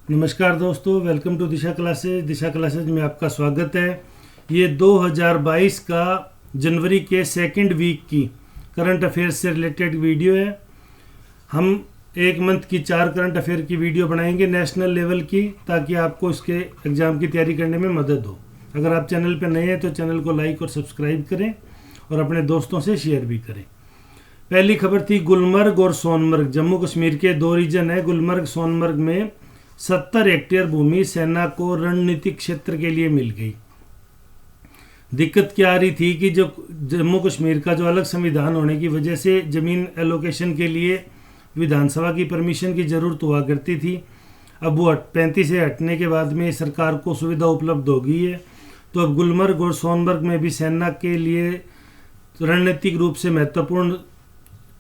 नमस्कार दोस्तों, welcome to Disha classes. Disha classes में आपका स्वागत है। ये 2022 का जनवरी के सेकंड वीक की करंट अफेयर्स से रिलेटेड वीडियो है। हम एक मंथ की 4 करंट अफेयर की वीडियो बनाएंगे नेशनल लेवल की, ताकि आपको इसके एग्ज़ाम की तैयारी करने में मदद हो। अगर आप चैनल पर नए हैं तो चैनल को लाइक और सब्सक्राइब करें और अपने दोस्तों से शेयर भी करें। पहली खबर थी गुलमर्ग और सोनमर्ग। जम्मू कश्मीर के 2 रीजन है, गुलमर्ग सोनमर्ग में 70 हेक्टेयर भूमि सेना को रणनीतिक क्षेत्र के लिए मिल गई। दिक्कत क्या आ रही थी कि जो जम्मू कश्मीर का जो अलग संविधान होने की वजह से ज़मीन एलोकेशन के लिए विधानसभा की परमिशन की ज़रूरत हुआ करती थी। अब वो 35 से हटने के बाद में सरकार को सुविधा उपलब्ध हो गई है। तो अब गुलमर्ग और सोनमर्ग में भी सेना के लिए रणनीतिक रूप से महत्वपूर्ण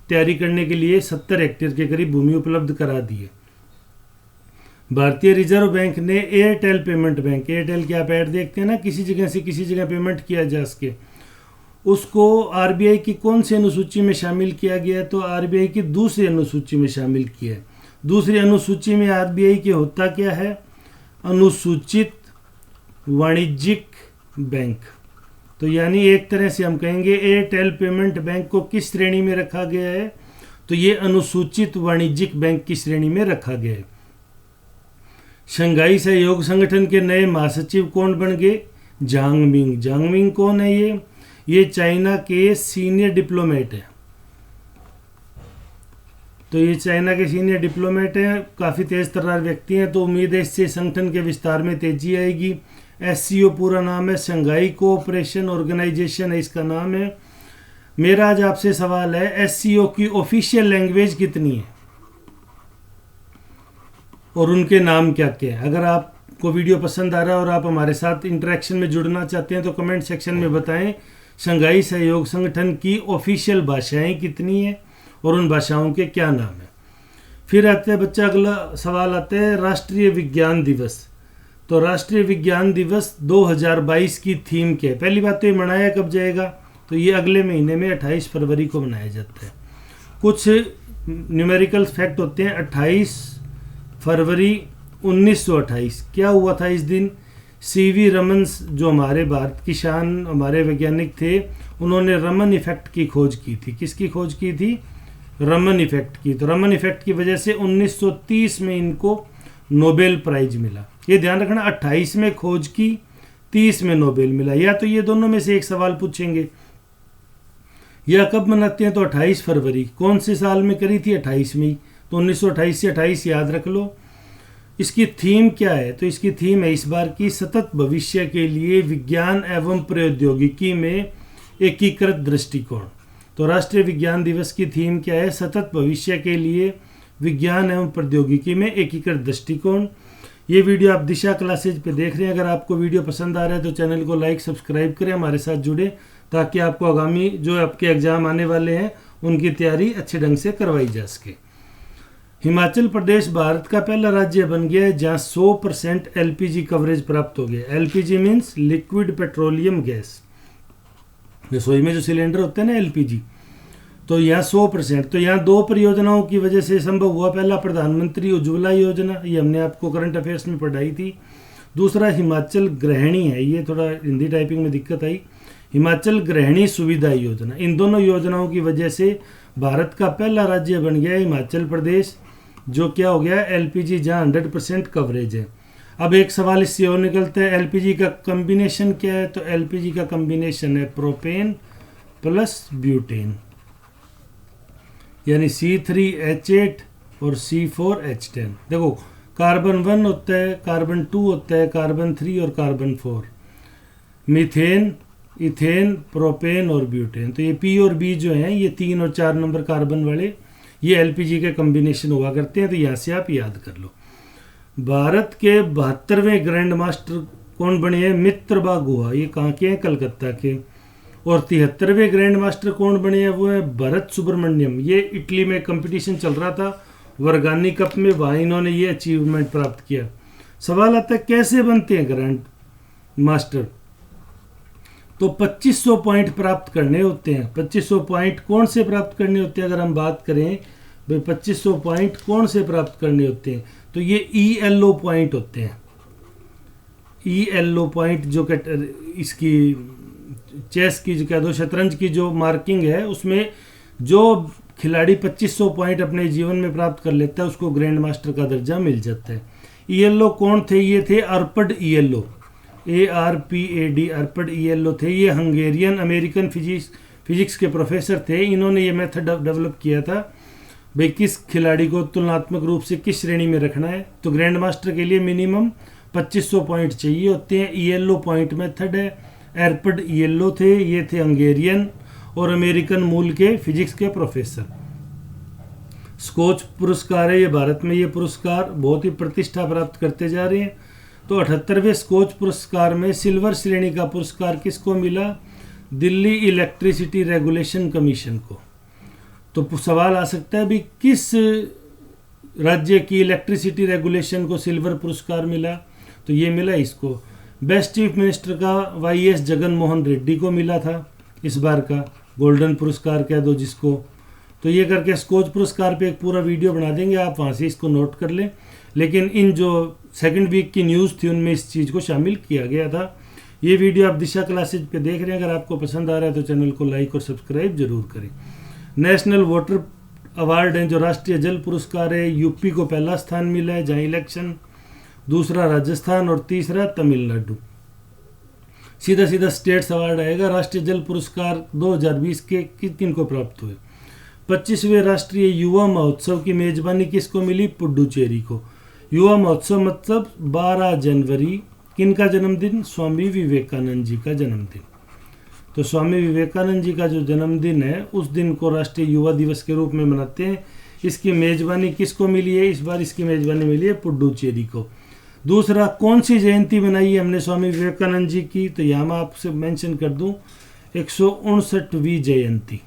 तैयारी करने के लिए 70 हेक्टेयर के करीब भूमि उपलब्ध करा दी है। भारतीय रिजर्व बैंक ने एयरटेल पेमेंट बैंक, एयरटेल की आप ऐड देखते हैं ना, किसी जगह से किसी जगह पेमेंट किया जा सके, उसको आरबीआई की कौन सी अनुसूची में शामिल किया गया है? तो आरबीआई की दूसरी अनुसूची में शामिल किया है। दूसरी अनुसूची में आरबीआई के होता क्या है? अनुसूचित वाणिज्यिक बैंक। तो यानी एक तरह से हम कहेंगे एयरटेल पेमेंट बैंक को किस श्रेणी में रखा गया है? तो ये अनुसूचित वाणिज्यिक बैंक की श्रेणी में रखा गया है। शंघाई सहयोग संगठन के नए महासचिव कौन बन गए? झांग मिंग। झांग मिंग कौन है? ये चाइना के सीनियर डिप्लोमेट हैं। तो ये चाइना के सीनियर डिप्लोमेट हैं, काफ़ी तेज तर्रार व्यक्ति हैं। तो उम्मीद है इससे संगठन के विस्तार में तेजी आएगी। एससीओ पूरा नाम है, शंघाई कोऑपरेशन ऑर्गेनाइजेशन है इसका नाम है। मेरा आज आपसे सवाल है, एससीओ की ऑफिशियल लैंग्वेज कितनी है और उनके नाम क्या क्या है? अगर आपको वीडियो पसंद आ रहा है और आप हमारे साथ इंटरेक्शन में जुड़ना चाहते हैं तो कमेंट सेक्शन में बताएं शंघाई सहयोग संगठन की ऑफिशियल भाषाएं कितनी है और उन भाषाओं के क्या नाम है। फिर आते हैं बच्चा, अगला सवाल आता है राष्ट्रीय विज्ञान दिवस। तो राष्ट्रीय विज्ञान दिवस 2022 की थीम क्या है? पहली बात तो ये मनाया कब जाएगा? तो ये अगले महीने में 28 फरवरी को मनाया जाता है। कुछ न्यूमेरिकल फैक्ट होते हैं। 28 फरवरी 1928 क्या हुआ था इस दिन? सीवी रमन, जो हमारे भारत की शान, हमारे वैज्ञानिक थे, उन्होंने रमन इफेक्ट की खोज की थी। किसकी खोज की थी? रमन इफेक्ट की। तो रमन इफेक्ट की वजह से 1930 में इनको नोबेल प्राइज मिला। ये ध्यान रखना, 28 में खोज की, 30 में नोबेल मिला। या तो ये दोनों में से एक सवाल पूछेंगे। यह कब मनाते हैं? तो 28 फरवरी। कौन से साल में करी थी? 28 में। तो 1928 से 28 याद रख लो। इसकी थीम क्या है? तो इसकी थीम है इस बार की सतत भविष्य के लिए विज्ञान एवं प्रौद्योगिकी में एकीकृत दृष्टिकोण। तो राष्ट्रीय विज्ञान दिवस की थीम क्या है? सतत भविष्य के लिए विज्ञान एवं प्रौद्योगिकी में एकीकृत दृष्टिकोण। ये वीडियो आप दिशा क्लासेज पे देख रहे हैं। अगर आपको वीडियो पसंद आ रहा है तो चैनल को लाइक सब्सक्राइब करें, हमारे साथ जुड़े, ताकि आपको आगामी जो आपके एग्जाम आने वाले हैं उनकी तैयारी अच्छे ढंग से करवाई जा सके। हिमाचल प्रदेश भारत का पहला राज्य बन गया है जहां 100% एलपीजी कवरेज प्राप्त हो गया। LPG means liquid petroleum gas, रसोई में जो सिलेंडर होते हैं ना, एलपीजी। तो यहाँ 100%। तो यहाँ 2 परियोजनाओं की वजह से संभव हुआ। पहला प्रधानमंत्री उज्ज्वला योजना, ये हमने आपको करंट अफेयर्स में पढ़ाई थी। दूसरा हिमाचल गृहिणी है, ये थोड़ा हिंदी टाइपिंग में दिक्कत आई, हिमाचल गृहिणी सुविधा योजना। इन दोनों योजनाओं की वजह से भारत का पहला राज्य बन गया हिमाचल प्रदेश, जो क्या हो गया? एलपीजी, जहाँ 100% कवरेज है। अब एक सवाल इससे और निकलता है, एलपीजी का कम्बिनेशन क्या है? तो एलपीजी का कम्बिनेशन है प्रोपेन प्लस ब्यूटेन, यानी C3H8 और C4H10। देखो, कार्बन 1 होता है, कार्बन 2 होता है, कार्बन 3 और कार्बन 4, मीथेन, इथेन, प्रोपेन और ब्यूटेन। तो ये P और B जो हैं, ये 3 और 4 नंबर कार्बन वाले, ये एलपीजी के कम्बिनेशन हुआ करते हैं। तो यहाँ से आप याद कर लो। भारत के 72वें ग्रैंड मास्टर कौन बने हैं? मित्रबा गुहा, ये कहाँ के हैं? कलकत्ता के। और 73वें ग्रैंड मास्टर कौन बने हैं? वो है भरत सुब्रमण्यम। ये इटली में कंपटीशन चल रहा था वर्गानी कप में, वहाँ इन्होंने ये अचीवमेंट प्राप्त किया। सवाल आता है कैसे बनते हैं ग्रैंड मास्टर? तो 2500 पॉइंट प्राप्त करने होते हैं। 2500 पॉइंट कौन से प्राप्त करने होते हैं? अगर हम बात करें भाई 2500 पॉइंट कौन से प्राप्त करने होते हैं, तो ये ELO पॉइंट होते हैं। ELO पॉइंट जो इसकी चेस की जो कह दो शतरंज की जो मार्किंग है, उसमें जो खिलाड़ी 2500 पॉइंट अपने जीवन में प्राप्त कर लेता है उसको ग्रैंड मास्टर का दर्जा मिल जाता है। ELO कौन थे? ये थे अर्पड ELO, ARPAD, अर्पड ELO थे। ये हंगेरियन अमेरिकन फिजिक्स के प्रोफेसर थे। इन्होंने ये मेथड डेवलप किया था भाई किस खिलाड़ी को तुलनात्मक रूप से किस श्रेणी में रखना है। तो ग्रैंड मास्टर के लिए मिनिमम 2500 पॉइंट चाहिए होते हैं। ELO पॉइंट मेथड है। अर्पड ELO थे, ये थे हंगेरियन और अमेरिकन मूल के फिजिक्स के प्रोफेसर। स्कोच पुरस्कार है ये भारत में, ये पुरस्कार बहुत ही प्रतिष्ठा प्राप्त करते जा रहे हैं। तो 78वें स्कोच पुरस्कार में सिल्वर श्रेणी का पुरस्कार किसको मिला? दिल्ली इलेक्ट्रिसिटी रेगुलेशन कमीशन को। तो सवाल आ सकता है भी किस राज्य की इलेक्ट्रिसिटी रेगुलेशन को सिल्वर पुरस्कार मिला? तो ये मिला इसको। बेस्ट चीफ मिनिस्टर का YS जगन मोहन रेड्डी को मिला था इस बार का, गोल्डन पुरस्कार कह दो जिसको। तो ये करके स्कोच पुरस्कार पे एक पूरा वीडियो बना देंगे, आप वहाँ से इसको नोट कर लें। लेकिन इन जो सेकंड वीक की न्यूज़ थी उनमें इस चीज़ को शामिल किया गया था। ये वीडियो आप दिशा क्लासेज पे देख रहे हैं, अगर आपको पसंद आ रहा है तो चैनल को लाइक और सब्सक्राइब जरूर करें। नेशनल वाटर अवार्ड है जो राष्ट्रीय जल पुरस्कार है, यूपी को पहला स्थान मिला है जहाँ इलेक्शन, दूसरा राजस्थान और तीसरा तमिलनाडु। सीधा सीधा स्टेट्स अवार्ड आएगा। राष्ट्रीय जल पुरस्कार 2020 के किन को प्राप्त हुए? 25वें राष्ट्रीय युवा महोत्सव की मेजबानी किसको मिली? पुडुचेरी को। युवा महोत्सव मतलब 12 जनवरी, किनका जन्मदिन? स्वामी विवेकानंद जी का जन्मदिन। तो स्वामी विवेकानंद जी का जो जन्मदिन है उस दिन को राष्ट्रीय युवा दिवस के रूप में मनाते हैं। इसकी मेजबानी किसको मिली है? इस बार इसकी मेजबानी मिली है पुडुचेरी को। दूसरा, कौन सी जयंती बनाई है हमने स्वामी विवेकानंद जी की? तो यहाँ मैं आपसे मेंशन कर दूं 159वीं जयंती।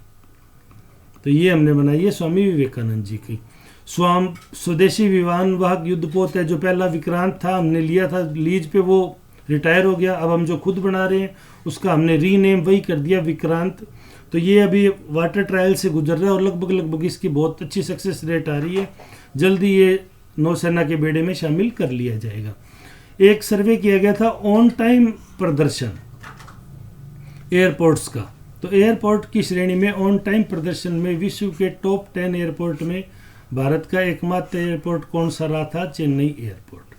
तो ये हमने बनाई है स्वामी विवेकानंद जी की। स्वदेशी विमान वाहक युद्धपोत है जो पहला विक्रांत था, हमने लिया था लीज पे, वो रिटायर हो गया। अब हम जो खुद बना रहे हैं उसका हमने रीनेम वही कर दिया विक्रांत। तो ये अभी वाटर ट्रायल से गुजर रहा है और लगभग इसकी बहुत अच्छी सक्सेस रेट आ रही है। जल्दी ये नौसेना के बेड़े में शामिल कर लिया जाएगा। एक सर्वे किया गया था ऑन टाइम प्रदर्शन एयरपोर्ट्स का। तो एयरपोर्ट की श्रेणी में ऑन टाइम प्रदर्शन में विश्व के टॉप 10 एयरपोर्ट में भारत का एकमात्र एयरपोर्ट कौन सा रहा था? चेन्नई एयरपोर्ट।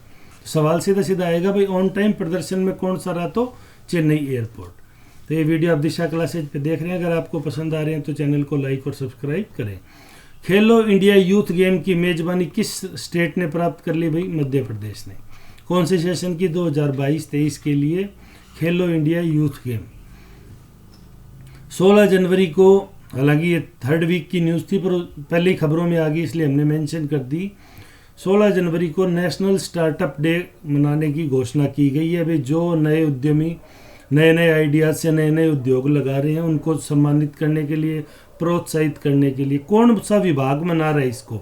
सवाल सीधा सीधा आएगा भाई ऑन टाइम प्रदर्शन में कौन सा रहा? तो चेन्नई एयरपोर्ट। तो ये वीडियो आप दिशा क्लासेज पे देख रहे हैं, अगर आपको पसंद आ रहे हैं तो चैनल को लाइक और सब्सक्राइब करें। खेलो इंडिया यूथ गेम की मेजबानी किस स्टेट ने प्राप्त कर ली? भाई मध्य प्रदेश ने। कौन से सेशन की? 2022-23 के लिए खेलो इंडिया यूथ गेम। 16 जनवरी को, हालांकि ये थर्ड वीक की न्यूज़ थी पर पहले ही खबरों में आ गई इसलिए हमने मेंशन कर दी। 16 जनवरी को नेशनल स्टार्टअप डे मनाने की घोषणा की गई है। भाई जो नए उद्यमी नए आइडियाज़ से नए उद्योग लगा रहे हैं उनको सम्मानित करने के लिए, प्रोत्साहित करने के लिए कौन सा विभाग मना रहा है इसको?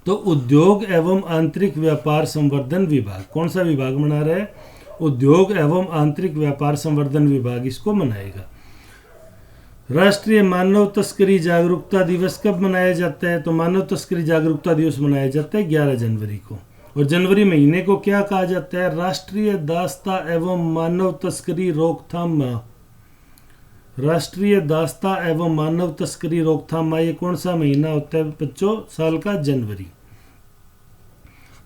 तो उद्योग एवं आंतरिक व्यापार संवर्धन विभाग। कौन सा विभाग मना रहा है? उद्योग एवं आंतरिक व्यापार संवर्धन विभाग इसको मनाएगा। राष्ट्रीय मानव तस्करी जागरूकता दिवस कब मनाया जाता है? तो मानव तस्करी जागरूकता दिवस मनाया जाता है 11 जनवरी को। और जनवरी महीने को क्या कहा जाता है? राष्ट्रीय दास्ता एवं मानव तस्करी रोकथाम माह। राष्ट्रीय दास्ता एवं मानव तस्करी रोकथाम माह, ये कौन सा महीना होता है बच्चों? साल का जनवरी।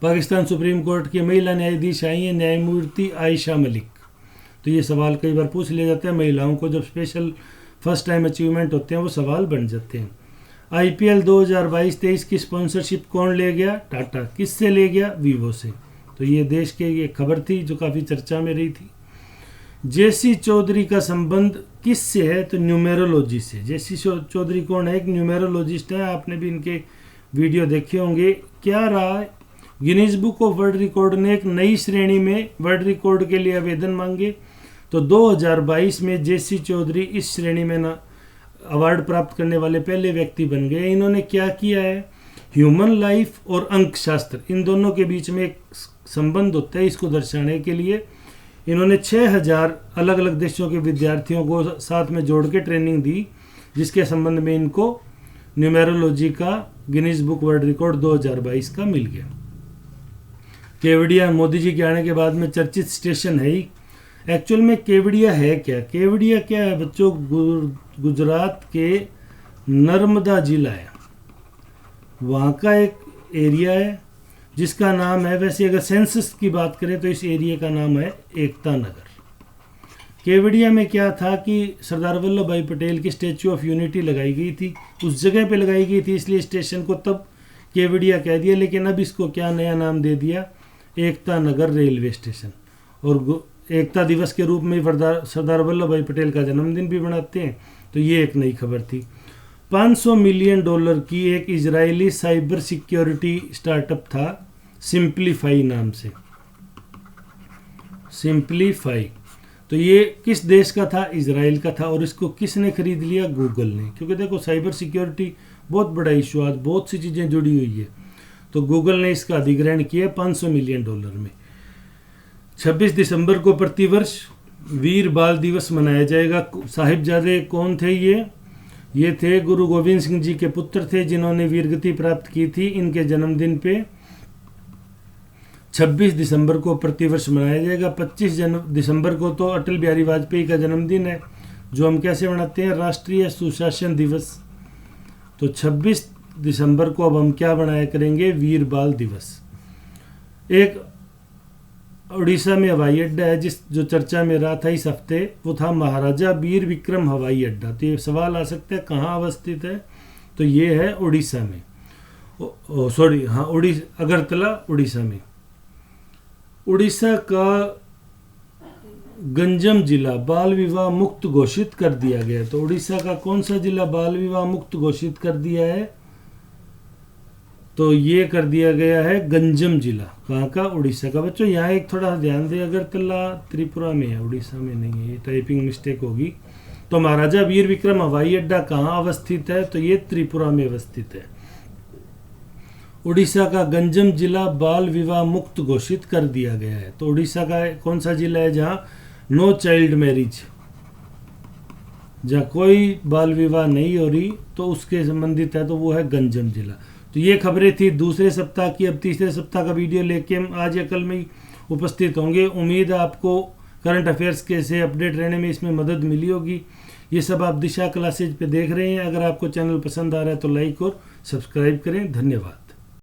पाकिस्तान सुप्रीम कोर्ट की महिला न्यायाधीश आई हैं न्यायमूर्ति आयशा मलिक। तो ये सवाल कई बार पूछ लिया जाता है, महिलाओं को जब स्पेशल फर्स्ट टाइम अचीवमेंट होते हैं वो सवाल बन जाते हैं। IPL 2022-23 की स्पॉन्सरशिप कौन ले गया? टाटा। किससे ले गया? वीवो से। तो ये देश के ये खबर थी जो काफ़ी चर्चा में रही थी। JC चौधरी का संबंध किससे है? तो न्यूमेरोलॉजी से। JC चौधरी कौन है? एक न्यूमेरोलॉजिस्ट है, आपने भी इनके वीडियो देखे होंगे। क्या रहा? Guinness book of world record ने एक नई श्रेणी में वर्ल्ड रिकॉर्ड के लिए आवेदन मांगे। तो 2022 में JC चौधरी इस श्रेणी में ना अवार्ड प्राप्त करने वाले पहले व्यक्ति बन गए। इन्होंने क्या किया है? ह्यूमन लाइफ और अंकशास्त्र, इन दोनों के बीच में एक संबंध होता है, इसको दर्शाने के लिए इन्होंने 6000 अलग अलग देशों के विद्यार्थियों को साथ में जोड़ के ट्रेनिंग दी, जिसके संबंध में इनको न्यूमेरोलॉजी का गिनीज बुक वर्ल्ड रिकॉर्ड 2022 का मिल गया। केवड़िया मोदी जी के आने के बाद में चर्चित स्टेशन है ही। एक्चुअल में केवड़िया है क्या? केवड़िया क्या है बच्चों? गुजरात के नर्मदा जिला है, वहाँ का एक एरिया है जिसका नाम है, वैसे अगर सेंसस की बात करें तो इस एरिया का नाम है एकता नगर। केवड़िया में क्या था कि सरदार वल्लभ भाई पटेल की स्टैचू ऑफ यूनिटी लगाई गई थी, उस जगह पे लगाई गई थी, इसलिए स्टेशन को तब केवड़िया कह दिया। लेकिन अब इसको क्या नया नाम दे दिया? Ekta Nagar railway station. और एकता दिवस के रूप में सरदार वल्लभ भाई पटेल का जन्मदिन भी मनाते हैं। तो ये एक नई खबर थी। $500 मिलियन की एक इजरायली साइबर सिक्योरिटी स्टार्टअप था सिंप्लीफाई नाम से। सिंप्लीफाई, तो ये किस देश का था? इजराइल का था। और इसको किसने खरीद लिया? गूगल ने। क्योंकि देखो साइबर सिक्योरिटी बहुत बड़ा इशू है, बहुत सी चीज़ें जुड़ी हुई है, तो गूगल ने इसका अधिग्रहण किया $500 मिलियन में। 26 दिसंबर को प्रतिवर्ष वीर बाल दिवस मनाया जाएगा। साहिबजादे कौन थे ये थे गुरु गोविंद सिंह जी के पुत्र थे, जिन्होंने वीरगति प्राप्त की थी। इनके जन्मदिन पे 26 दिसंबर को प्रतिवर्ष मनाया जाएगा। 25 दिसंबर को तो अटल बिहारी वाजपेयी का जन्मदिन है, जो हम कैसे मनाते हैं? राष्ट्रीय सुशासन दिवस। तो 26 दिसंबर को अब हम क्या बनाया करेंगे? वीर बाल दिवस। एक उड़ीसा में हवाई अड्डा है जो चर्चा में रहा था इस हफ्ते, वो था महाराजा वीर विक्रम हवाई अड्डा। तो ये सवाल आ सकता है कहाँ अवस्थित है? तो ये है उड़ीसा में, अगरतला उड़ीसा में। उड़ीसा का गंजम जिला बाल विवाह मुक्त घोषित कर दिया गया। तो उड़ीसा का कौन सा जिला बाल विवाह मुक्त घोषित कर दिया है? तो ये कर दिया गया है गंजम जिला। कहाँ का? उड़ीसा का। बच्चों यहाँ एक थोड़ा ध्यान दें, अगरतला त्रिपुरा में है, उड़ीसा में नहीं है, ये टाइपिंग मिस्टेक होगी। तो महाराजा वीर विक्रम हवाई अड्डा कहाँ अवस्थित है? तो ये त्रिपुरा में अवस्थित है। उड़ीसा का गंजम जिला बाल विवाह मुक्त घोषित कर दिया गया है। तो उड़ीसा का कौन सा जिला है जहाँ नो चाइल्ड मैरिज, जहाँ कोई बाल विवाह नहीं हो रही, तो उसके संबंधित है, तो वो है गंजम जिला। तो ये खबरें थी दूसरे सप्ताह की। अब तीसरे सप्ताह का वीडियो लेके हम आज या कल में ही उपस्थित होंगे। उम्मीद है आपको करंट अफेयर्स के से अपडेट रहने में इसमें मदद मिली होगी। ये सब आप दिशा क्लासेज पे देख रहे हैं। अगर आपको चैनल पसंद आ रहा है तो लाइक और सब्सक्राइब करें। धन्यवाद।